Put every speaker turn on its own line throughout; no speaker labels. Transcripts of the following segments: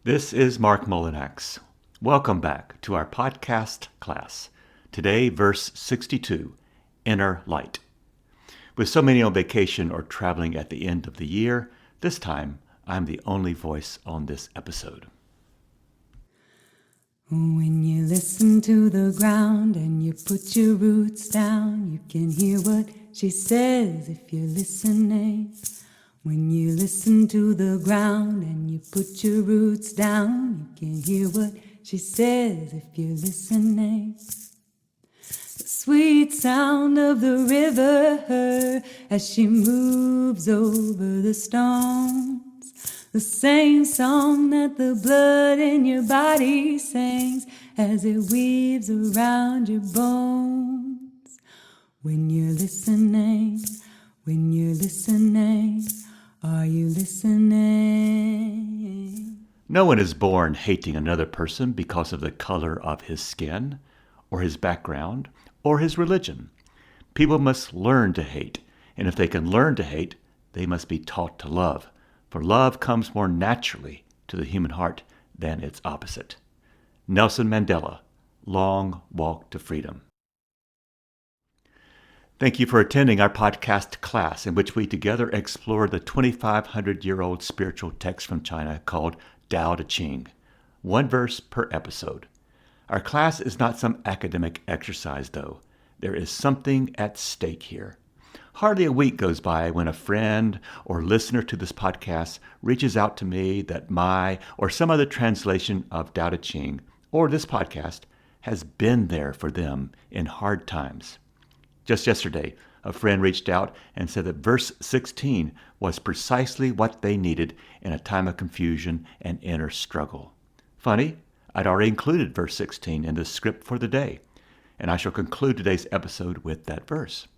This is Marc Mullinax. Welcome back to our podcast class. Today, verse 62, Inner Light. With so many on vacation or traveling at the end of the year, this time I'm the only voice on this episode.
When you listen to the ground and you put your roots down, you can hear what she says if you're listening. When you listen to the ground and you put your roots down, you can hear what she says if you're listening. The sweet sound of the river as she moves over the stones. The same song that the blood in your body sings as it weaves around your bones. When you're listening, are you listening?
No one is born hating another person because of the color of his skin, or his background, or his religion. People must learn to hate, and if they can learn to hate, they must be taught to love. For love comes more naturally to the human heart than its opposite. Nelson Mandela, Long Walk to Freedom. Thank you for attending our podcast class in which we together explore the 2,500-year-old spiritual text from China called Tao-logic, one verse per episode. Our class is not some academic exercise, though. There is something at stake here. Hardly a week goes by when a friend or listener to this podcast reaches out to me that my or some other translation of Tao-logic or this podcast has been there for them in hard times. Just yesterday, a friend reached out and said that verse 16 was precisely what they needed in a time of confusion and inner struggle. Funny, I'd already included verse 16 in the script for the day, and I shall conclude today's episode with that verse.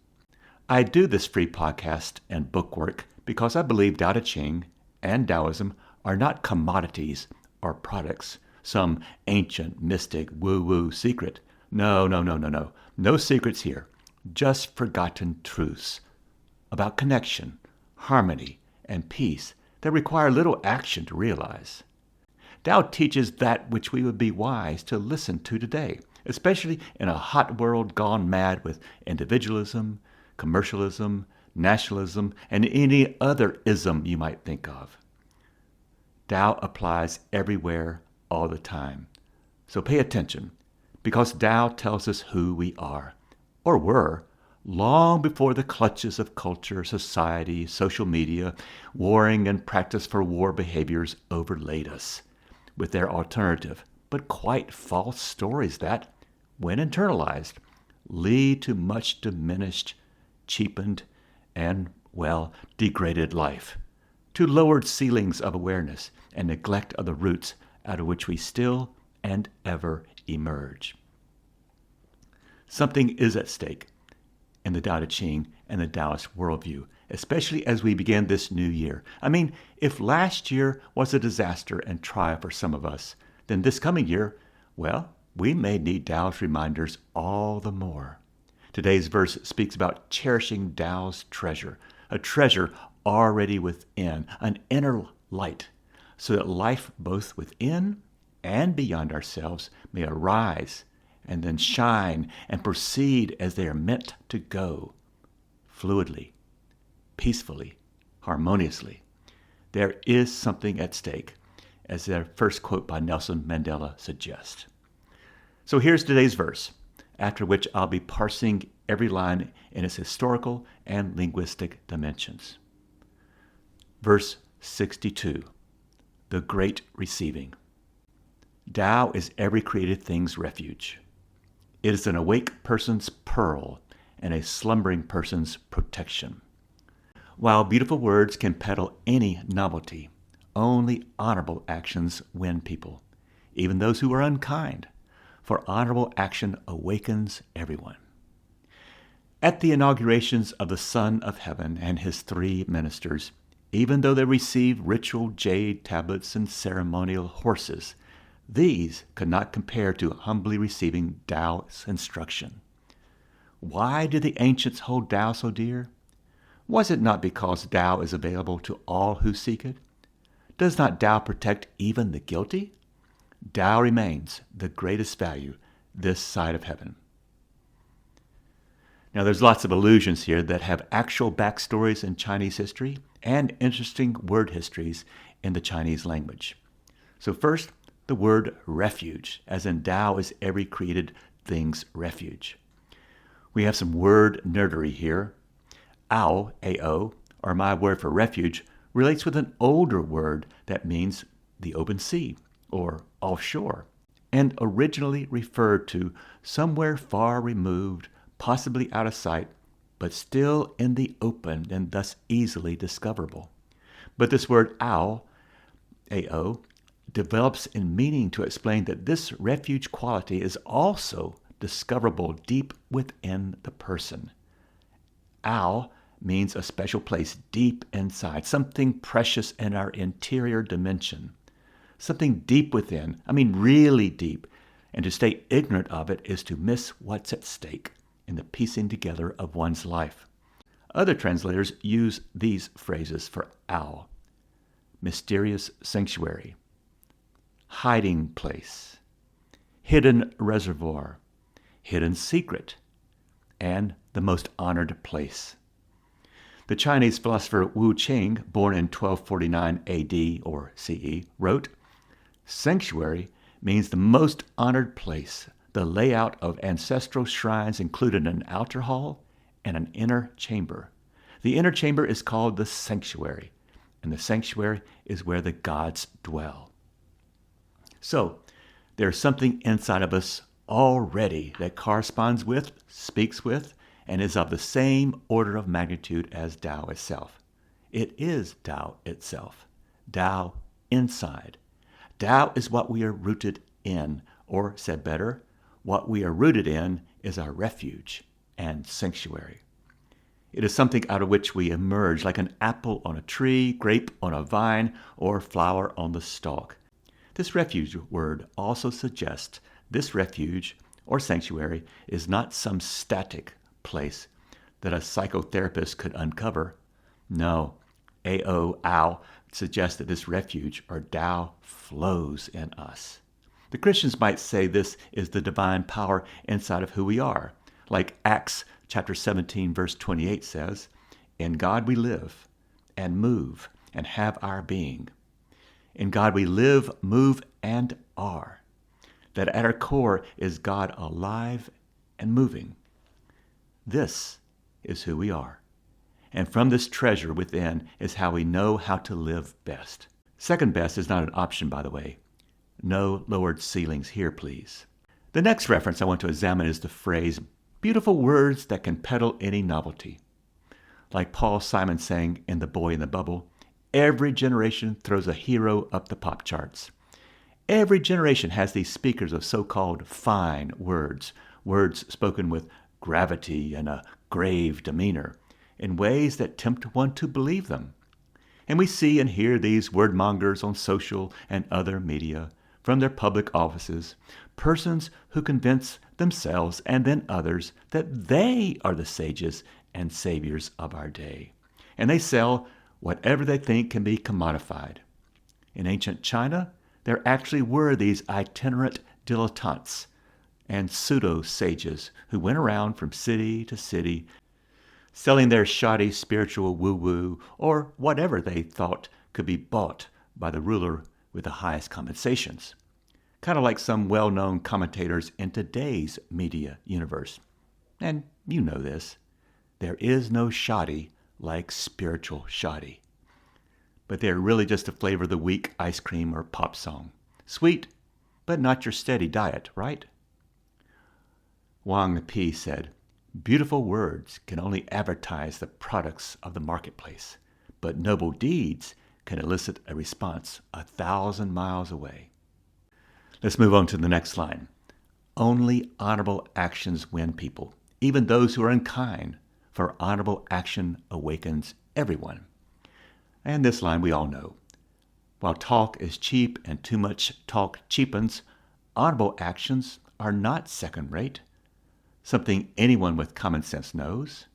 I do this free podcast and book work because I believe Tao-logic and Taoism are not commodities or products, some ancient, mystic, woo-woo secret. No. No secrets here. Just forgotten truths about connection, harmony, and peace that require little action to realize. Tao teaches that which we would be wise to listen to today, especially in a hot world gone mad with individualism, commercialism, nationalism, and any other ism you might think of. Tao applies everywhere, all the time. So pay attention, because Tao tells us who we are, or were, long before the clutches of culture, society, social media, warring and practice for war behaviors overlaid us with their alternative, but quite false stories that, when internalized, lead to much diminished, cheapened, and, degraded life, to lowered ceilings of awareness and neglect of the roots out of which we still and ever emerge. Something is at stake in the Tao-logic and the Taoist worldview, especially as we begin this new year. I mean, if last year was a disaster and trial for some of us, then this coming year, we may need Tao's reminders all the more. Today's verse speaks about cherishing Tao's treasure, a treasure already within, an inner light, so that life both within and beyond ourselves may arise and then shine and proceed as they are meant to go, fluidly, peacefully, harmoniously. There is something at stake, as their first quote by Nelson Mandela suggests. So here's today's verse, after which I'll be parsing every line in its historical and linguistic dimensions. Verse 62, the Great Receiving. Tao is every created thing's refuge. It is an awake person's pearl and a slumbering person's protection. While beautiful words can peddle any novelty, only honorable actions win people, even those who are unkind, for honorable action awakens everyone. At the inaugurations of the Son of Heaven and his three ministers, even though they received ritual jade tablets and ceremonial horses, these could not compare to humbly receiving Tao's instruction. Why did the ancients hold Tao so dear? Was it not because Tao is available to all who seek it? Does not Tao protect even the guilty? Tao remains the greatest value this side of heaven. Now, there's lots of allusions here that have actual backstories in Chinese history and interesting word histories in the Chinese language. So first, the word refuge, as in Tao is every created thing's refuge. We have some word nerdery here. Ao, A-O, or my word for refuge, relates with an older word that means the open sea or offshore, and originally referred to somewhere far removed, possibly out of sight, but still in the open and thus easily discoverable. But this word ao, A-O, develops in meaning to explain that this refuge quality is also discoverable deep within the person. Ao means a special place deep inside, something precious in our interior dimension, something deep within, really deep, and to stay ignorant of it is to miss what's at stake in the piecing together of one's life. Other translators use these phrases for ao: mysterious sanctuary, hiding place, hidden reservoir, hidden secret, and the most honored place. The Chinese philosopher Wu Ching, born in 1249 AD or CE, wrote, "Sanctuary means the most honored place. The layout of ancestral shrines included an outer hall and an inner chamber. The inner chamber is called the sanctuary, and the sanctuary is where the gods dwell." So, there's something inside of us already that corresponds with, speaks with, and is of the same order of magnitude as Tao itself. It is Tao itself. Tao inside. Tao is what we are rooted in, or said better, what we are rooted in is our refuge and sanctuary. It is something out of which we emerge like an apple on a tree, grape on a vine, or flower on the stalk. This refuge word also suggests this refuge or sanctuary is not some static place that a psychotherapist could uncover. No, ao suggests that this refuge or Tao flows in us. The Christians might say this is the divine power inside of who we are. Like Acts chapter 17, verse 28 says, "In God we live and move and have our being." In God we live, move, and are. That at our core is God alive and moving. This is who we are. And from this treasure within is how we know how to live best. Second best is not an option, by the way. No lowered ceilings here, please. The next reference I want to examine is the phrase, beautiful words that can peddle any novelty. Like Paul Simon saying in The Boy in the Bubble, every generation throws a hero up the pop charts. Every generation has these speakers of so-called fine words, words spoken with gravity and a grave demeanor, in ways that tempt one to believe them. And we see and hear these wordmongers on social and other media, from their public offices, persons who convince themselves and then others that they are the sages and saviors of our day. And they sell whatever they think can be commodified. In ancient China, there actually were these itinerant dilettantes and pseudo-sages who went around from city to city selling their shoddy spiritual woo-woo or whatever they thought could be bought by the ruler with the highest compensations. Kind of like some well-known commentators in today's media universe. And you know this. There is no shoddy like spiritual shoddy. But they're really just to flavor the weak ice cream or pop song. Sweet, but not your steady diet, right? Wang Pi said, "Beautiful words can only advertise the products of the marketplace, but noble deeds can elicit a response 1,000 miles away." Let's move on to the next line. Only honorable actions win people, even those who are unkind, for honorable action awakens everyone. And this line we all know. While talk is cheap and too much talk cheapens, honorable actions are not second-rate. Something anyone with common sense knows.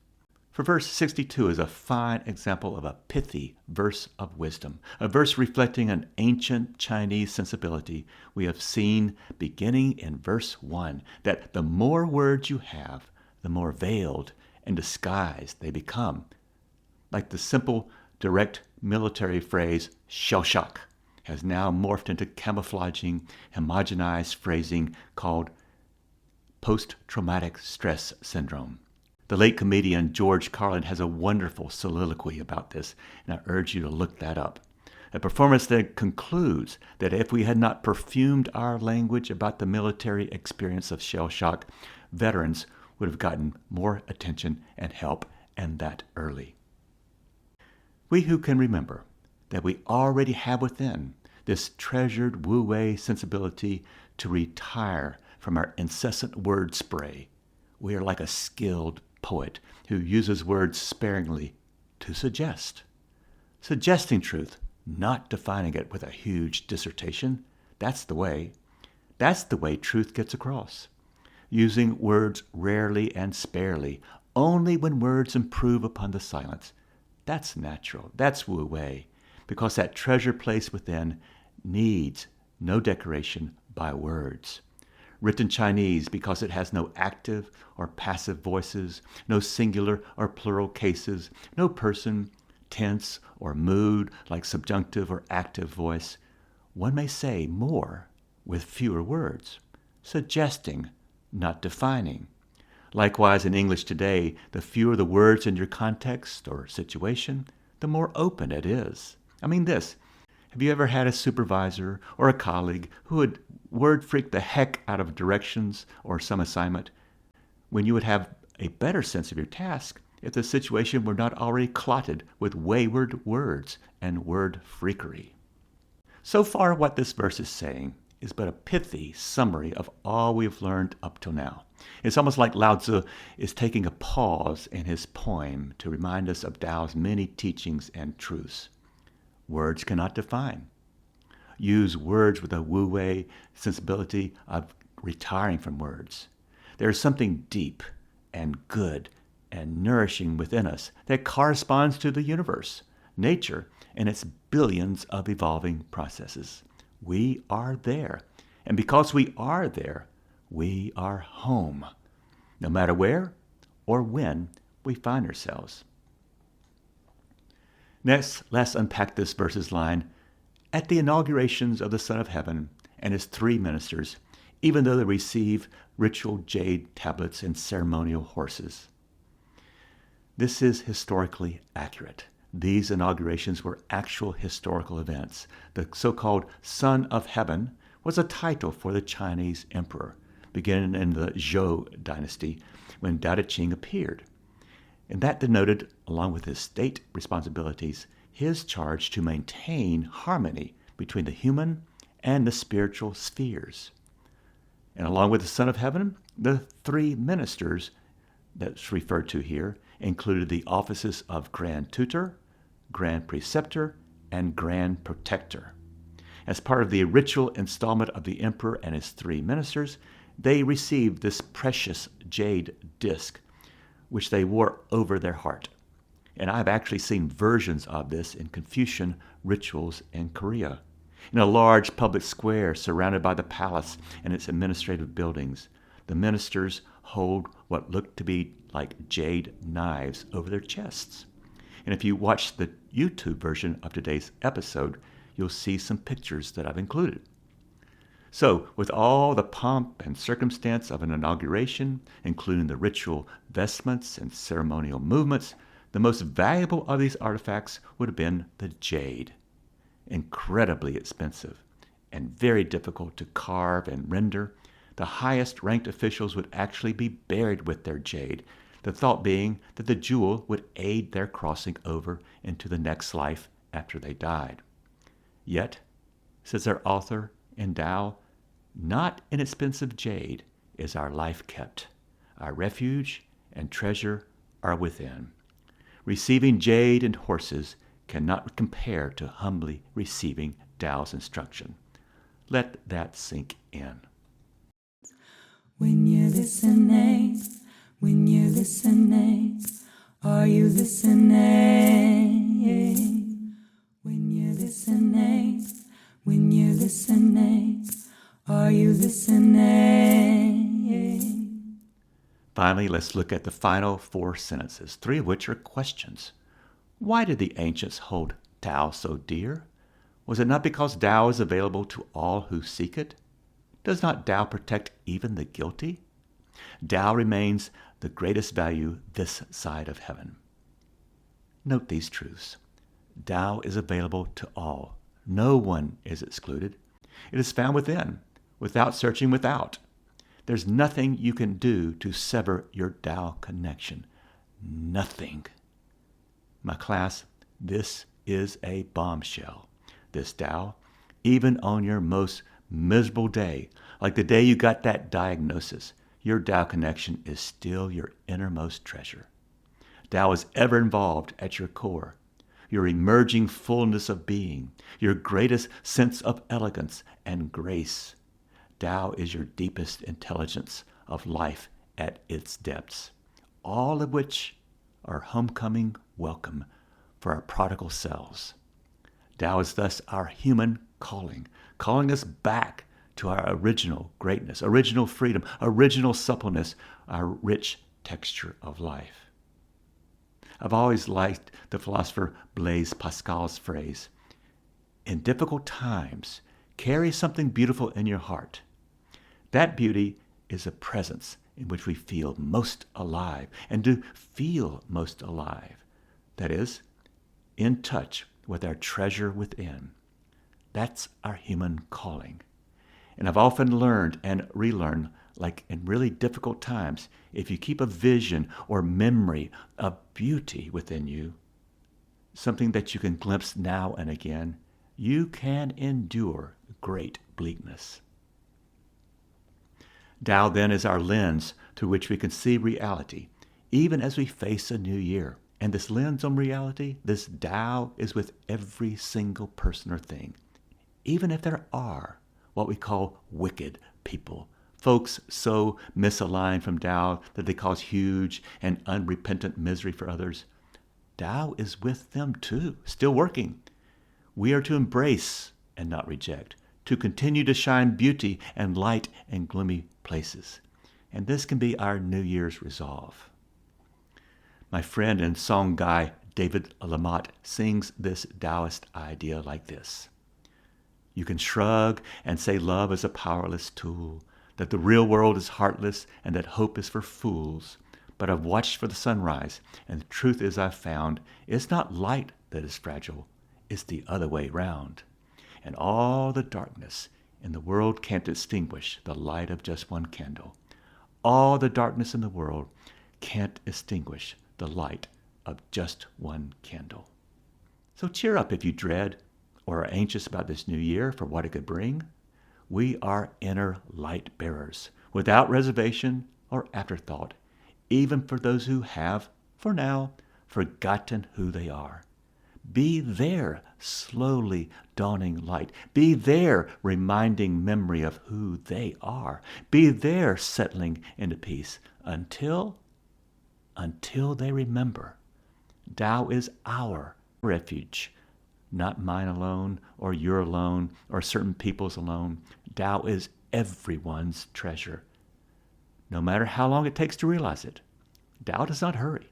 For verse 62 is a fine example of a pithy verse of wisdom, a verse reflecting an ancient Chinese sensibility we have seen beginning in verse 1, that the more words you have, the more veiled and disguised they become. Like the simple, direct military phrase, shell shock, has now morphed into camouflaging, homogenized phrasing called post-traumatic stress syndrome. The late comedian George Carlin has a wonderful soliloquy about this, and I urge you to look that up. A performance that concludes that if we had not perfumed our language about the military experience of shell shock, veterans would have gotten more attention and help, and that early. We who can remember that we already have within this treasured wu-wei sensibility to retire from our incessant word spray, we are like a skilled poet who uses words sparingly to suggest. Suggesting truth, not defining it with a huge dissertation. That's the way. That's the way truth gets across. Using words rarely and sparely, only when words improve upon the silence. That's natural. That's wu-wei, because that treasure place within needs no decoration by words. Written Chinese because it has no active or passive voices, no singular or plural cases, no person, tense, or mood like subjunctive or active voice. One may say more with fewer words, suggesting, not defining. Likewise, in English today, the fewer the words in your context or situation, the more open it is. I mean this. Have you ever had a supervisor or a colleague who would word freak the heck out of directions or some assignment when you would have a better sense of your task if the situation were not already clotted with wayward words and word freakery? So far, what this verse is saying is but a pithy summary of all we've learned up till now. It's almost like Lao Tzu is taking a pause in his poem to remind us of Tao's many teachings and truths. Words cannot define. Use words with a wu-wei sensibility of retiring from words. There is something deep and good and nourishing within us that corresponds to the universe, nature, and its billions of evolving processes. We are there. And because we are there, we are home, no matter where or when we find ourselves. Next, let's unpack this verse's line. At the inaugurations of the Son of Heaven and his three ministers, even though they receive ritual jade tablets and ceremonial horses. This is historically accurate. These inaugurations were actual historical events. The so-called Son of Heaven was a title for the Chinese emperor, beginning in the Zhou dynasty when Tao Te Ching appeared. And that denoted, along with his state responsibilities, his charge to maintain harmony between the human and the spiritual spheres. And along with the Son of Heaven, the three ministers that's referred to here included the offices of Grand Tutor, Grand Preceptor, and Grand Protector. As part of the ritual installment of the emperor and his three ministers, they received this precious jade disc, which they wore over their heart. And I've actually seen versions of this in Confucian rituals in Korea. In a large public square surrounded by the palace and its administrative buildings, the ministers hold what look to be like jade knives over their chests. And if you watch the YouTube version of today's episode, you'll see some pictures that I've included. So, with all the pomp and circumstance of an inauguration, including the ritual vestments and ceremonial movements, the most valuable of these artifacts would have been the jade. Incredibly expensive and very difficult to carve and render, the highest ranked officials would actually be buried with their jade, the thought being that the jewel would aid their crossing over into the next life after they died. Yet, says our author in Tao, not inexpensive jade is our life kept. Our refuge and treasure are within. Receiving jade and horses cannot compare to humbly receiving Tao's instruction. Let that sink in.
When you're listening, Are you listening? When you're listening, when you're listening, are you listening?
Finally, let's look at the final 4 sentences, 3 of which are questions. Why did the ancients hold Tao so dear? Was it not because Tao is available to all who seek it? Does not Tao protect even the guilty? Tao remains the greatest value this side of heaven. Note these truths. Tao is available to all. No one is excluded. It is found within, without searching without. There's nothing you can do to sever your Tao connection. Nothing. My class, this is a bombshell. This Tao, even on your most miserable day, like the day you got that diagnosis, your Tao connection is still your innermost treasure. Tao is ever involved at your core, your emerging fullness of being, your greatest sense of elegance and grace. Tao is your deepest intelligence of life at its depths, all of which are homecoming welcome for our prodigal selves. Tao is thus our human calling us back to our original greatness, original freedom, original suppleness, our rich texture of life. I've always liked the philosopher Blaise Pascal's phrase, in difficult times, carry something beautiful in your heart. That beauty is a presence in which we feel most alive and do feel most alive. That is, in touch with our treasure within. That's our human calling. And I've often learned and relearned, like in really difficult times, if you keep a vision or memory of beauty within you, something that you can glimpse now and again, you can endure great bleakness. Tao then is our lens through which we can see reality, even as we face a new year. And this lens on reality, this Tao, is with every single person or thing, even if there are what we call wicked people, folks so misaligned from Tao that they cause huge and unrepentant misery for others. Tao is with them too, still working. We are to embrace and not reject, to continue to shine beauty and light in gloomy places. And this can be our New Year's resolve. My friend and song guy David Lamotte sings this Taoist idea like this. You can shrug and say love is a powerless tool, that the real world is heartless and that hope is for fools. But I've watched for the sunrise, and the truth is I've found it's not light that is fragile, it's the other way round. And all the darkness in the world can't extinguish the light of just one candle. All the darkness in the world can't extinguish the light of just one candle. So cheer up if you dread or are anxious about this new year for what it could bring. We are inner light bearers, without reservation or afterthought, even for those who have, for now, forgotten who they are. Be their slowly dawning light. Be their reminding memory of who they are. Be their settling into peace until they remember. Tao is our refuge, not mine alone or your alone or certain people's alone. Tao is everyone's treasure, no matter how long it takes to realize it. Tao does not hurry.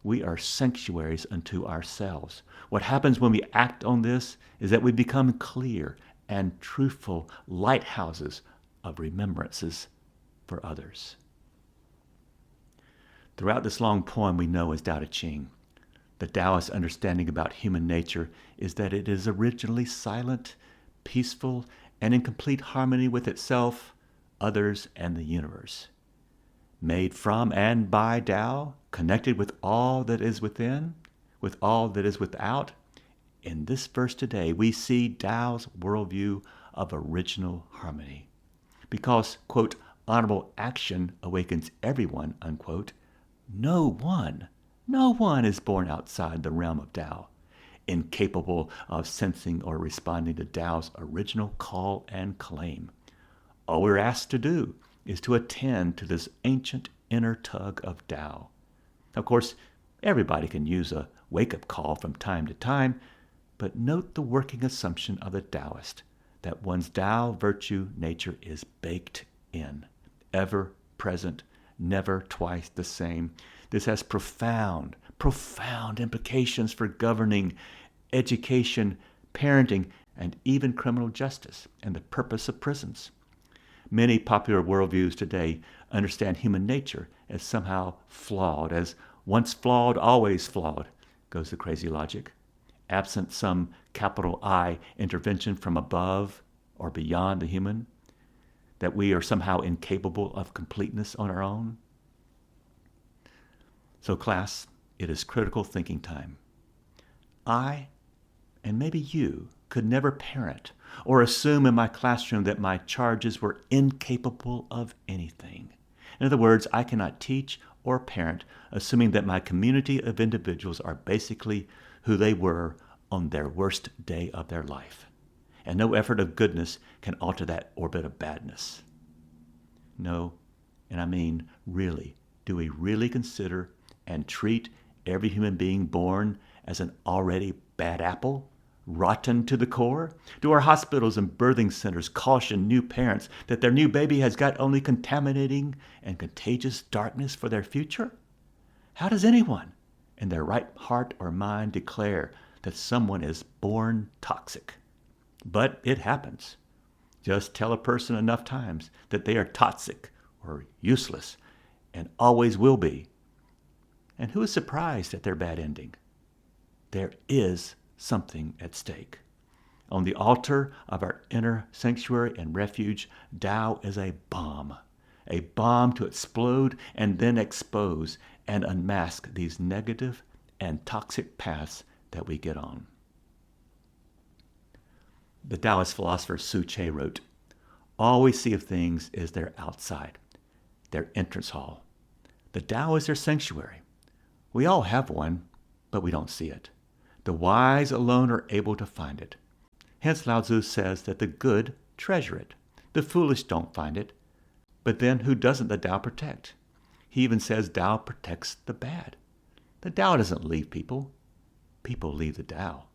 We are sanctuaries unto ourselves. What happens when we act on this is that we become clear and truthful lighthouses of remembrances for others. Throughout this long poem we know as Tao Te Ching, the Taoist understanding about human nature is that it is originally silent, peaceful, and in complete harmony with itself, others, and the universe. Made from and by Tao, connected with all that is within, with all that is without, in this verse today we see Tao's worldview of original harmony. Because, quote, honorable action awakens everyone, unquote, no one is born outside the realm of Tao, incapable of sensing or responding to Tao's original call and claim. All we're asked to do is to attend to this ancient inner tug of Tao. Of course, Everybody can use a wake-up call from time to time, but note the working assumption of the Taoist that one's Tao virtue nature is baked in, ever present, never twice the same. This has profound implications for governing, education, parenting, and even criminal justice and the purpose of prisons. Many popular worldviews today understand human nature as somehow flawed, as once flawed, always flawed, goes the crazy logic, absent some capital I intervention from above or beyond the human, that we are somehow incapable of completeness on our own. So class, it is critical thinking time. I, and maybe you, could never parent or assume in my classroom that my charges were incapable of anything. In other words, I cannot teach or parent assuming that my community of individuals are basically who they were on their worst day of their life. And no effort of goodness can alter that orbit of badness. No, and I mean really, do we really consider and treat every human being born as an already bad apple, rotten to the core? Do our hospitals and birthing centers caution new parents that their new baby has got only contaminating and contagious darkness for their future? How does anyone in their right heart or mind declare that someone is born toxic? But it happens. Just tell a person enough times that they are toxic or useless and always will be. And who is surprised at their bad ending? There is something at stake. On the altar of our inner sanctuary and refuge, Tao is a bomb to explode and then expose and unmask these negative and toxic paths that we get on. The Taoist philosopher Su Che wrote, "All we see of things is their outside, their entrance hall. The Tao is their sanctuary. We all have one, but we don't see it. The wise alone are able to find it. Hence Lao Tzu says that the good treasure it. The foolish don't find it. But then who doesn't the Tao protect? He even says Tao protects the bad. The Tao doesn't leave people. People leave the Tao."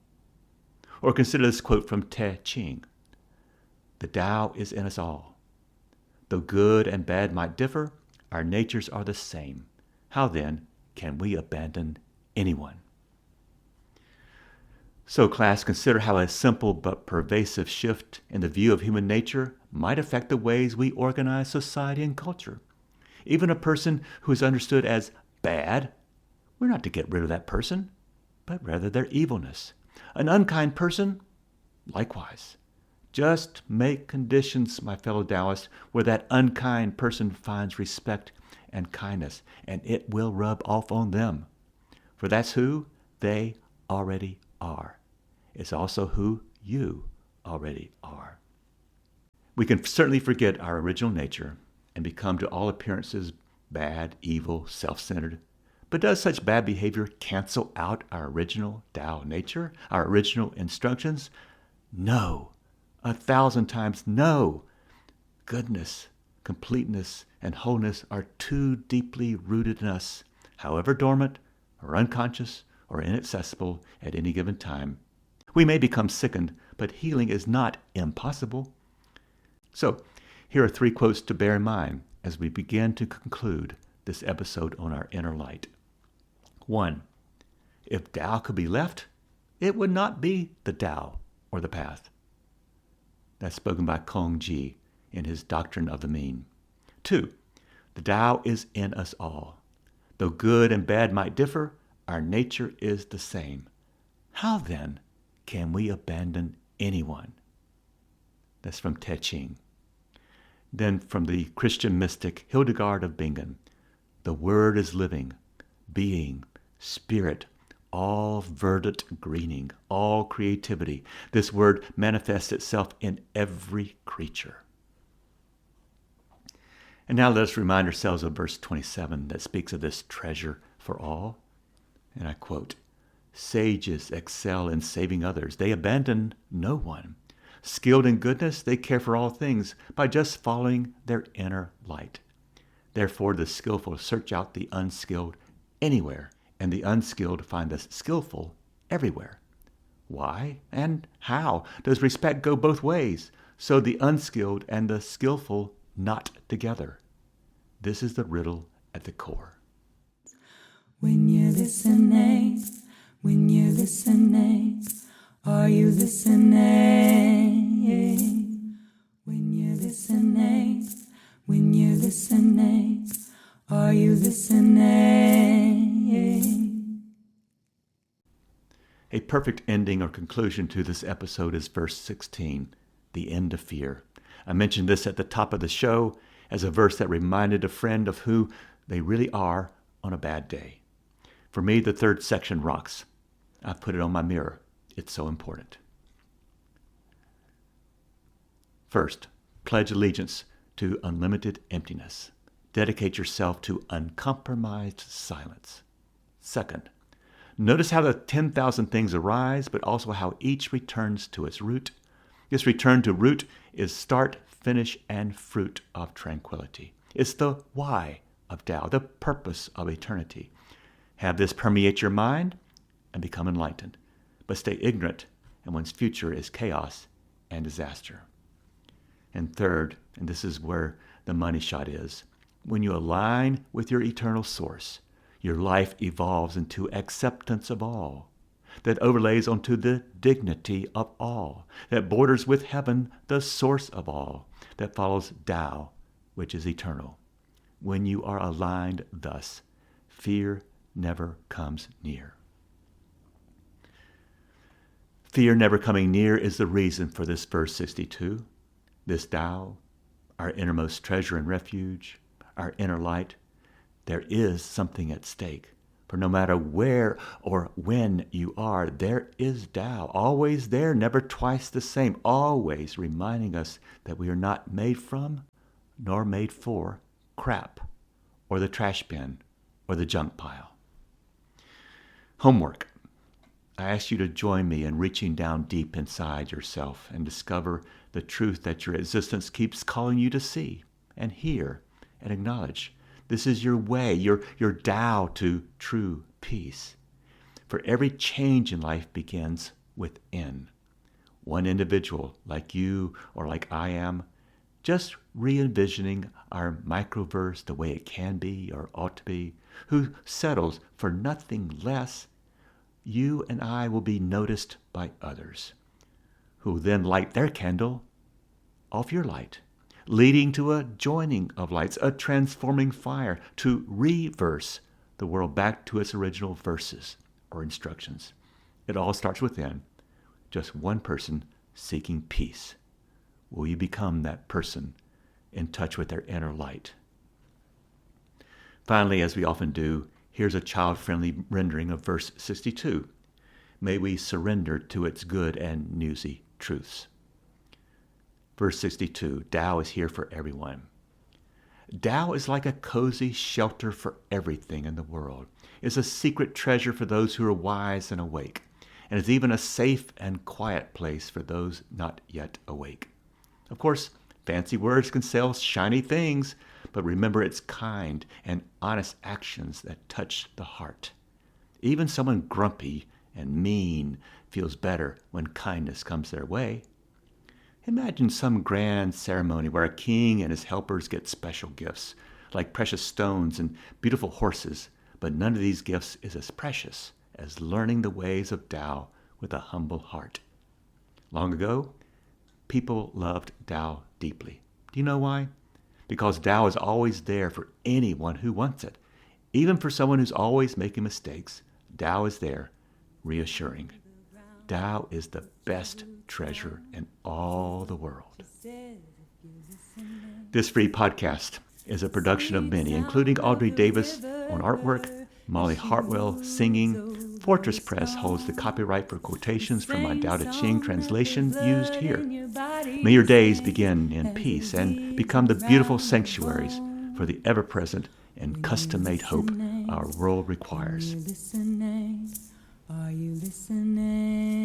Or consider this quote from Ching. "The Tao is in us all. Though good and bad might differ, our natures are the same. How then can we abandon anyone?" So class, consider how a simple but pervasive shift in the view of human nature might affect the ways we organize society and culture. Even a person who is understood as bad, we're not to get rid of that person, but rather their evilness. An unkind person, likewise. Just make conditions, my fellow Taoists, where that unkind person finds respect and kindness, and it will rub off on them. For that's who they already are. It's also who you already are. We can certainly forget our original nature and become to all appearances bad, evil, self-centered. But does such bad behavior cancel out our original Tao nature, our original instructions? No. 1,000 times no. Goodness, completeness, and wholeness are too deeply rooted in us, however dormant or unconscious or inaccessible at any given time. We may become sickened, but healing is not impossible. So, here are 3 quotes to bear in mind as we begin to conclude this episode on our inner light. 1. If Tao could be left, it would not be the Tao or the path. That's spoken by Kong Ji in his Doctrine of the Mean. 2. The Tao is in us all. Though good and bad might differ, our nature is the same. How then can we abandon anyone? That's from Ching. Then from the Christian mystic Hildegard of Bingen, the Word is living, being, spirit, all verdant greening, all creativity. This Word manifests itself in every creature. And now let us remind ourselves of verse 27 that speaks of this treasure for all. And I quote, "Sages excel in saving others. They abandon no one. Skilled in goodness, they care for all things by just following their inner light. Therefore, the skillful search out the unskilled anywhere, and the unskilled find the skillful everywhere. Why and how does respect go both ways, so the unskilled and the skillful not together? This is the riddle at the core.
When you're listening, are you listening? When you're listening, are you listening?
A perfect ending or conclusion to this episode is verse 16, the end of fear. I mentioned this at the top of the show as a verse that reminded a friend of who they really are on a bad day. For me, the third section rocks. I've put it on my mirror. It's so important. First, pledge allegiance to unlimited emptiness. Dedicate yourself to uncompromised silence. Second, notice how the 10,000 things arise, but also how each returns to its root. This return to root is start, finish, and fruit of tranquility. It's the why of Tao, the purpose of eternity. Have this permeate your mind and become enlightened, but stay ignorant, and one's future is chaos and disaster. And third, and this is where the money shot is, when you align with your eternal source, your life evolves into acceptance of all, that overlays onto the dignity of all, that borders with heaven, the source of all, that follows Tao, which is eternal. When you are aligned thus, fear never comes near. Fear never coming near is the reason for this verse 62. This Tao, our innermost treasure and refuge, our inner light, there is something at stake. For no matter where or when you are, there is Tao, always there, never twice the same, always reminding us that we are not made from, nor made for, crap, or the trash bin, or the junk pile. Homework. I ask you to join me in reaching down deep inside yourself and discover the truth that your existence keeps calling you to see and hear and acknowledge. This is your way, your Tao to true peace. For every change in life begins within. One individual, like you or like I am, just re-envisioning our microverse the way it can be or ought to be, who settles for nothing less, you and I will be noticed by others, who then light their candle off your light, leading to a joining of lights, a transforming fire to reverse the world back to its original verses or instructions. It all starts within, just one person seeking peace. Will you become that person in touch with their inner light? Finally, as we often do, here's a child-friendly rendering of verse 62. May we surrender to its good and newsy truths. Verse 62, Tao is here for everyone. Tao is like a cozy shelter for everything in the world. It's a secret treasure for those who are wise and awake, and it's even a safe and quiet place for those not yet awake. Of course, fancy words can sell shiny things, but remember it's kind and honest actions that touch the heart. Even someone grumpy and mean feels better when kindness comes their way. Imagine some grand ceremony where a king and his helpers get special gifts, like precious stones and beautiful horses, but none of these gifts is as precious as learning the ways of Tao with a humble heart. Long ago, people loved Tao deeply. Do you know why? Because Tao is always there for anyone who wants it. Even for someone who's always making mistakes, Tao is there, reassuring. Tao is the best treasure in all the world. This free podcast is a production of many, including Audrey Davis on artwork, Molly Hartwell singing. Fortress Press holds the copyright for quotations from my Tao Te Ching translation used here. May your days begin in peace and become the beautiful sanctuaries for the ever-present and custom-made hope our world requires.
Are you listening?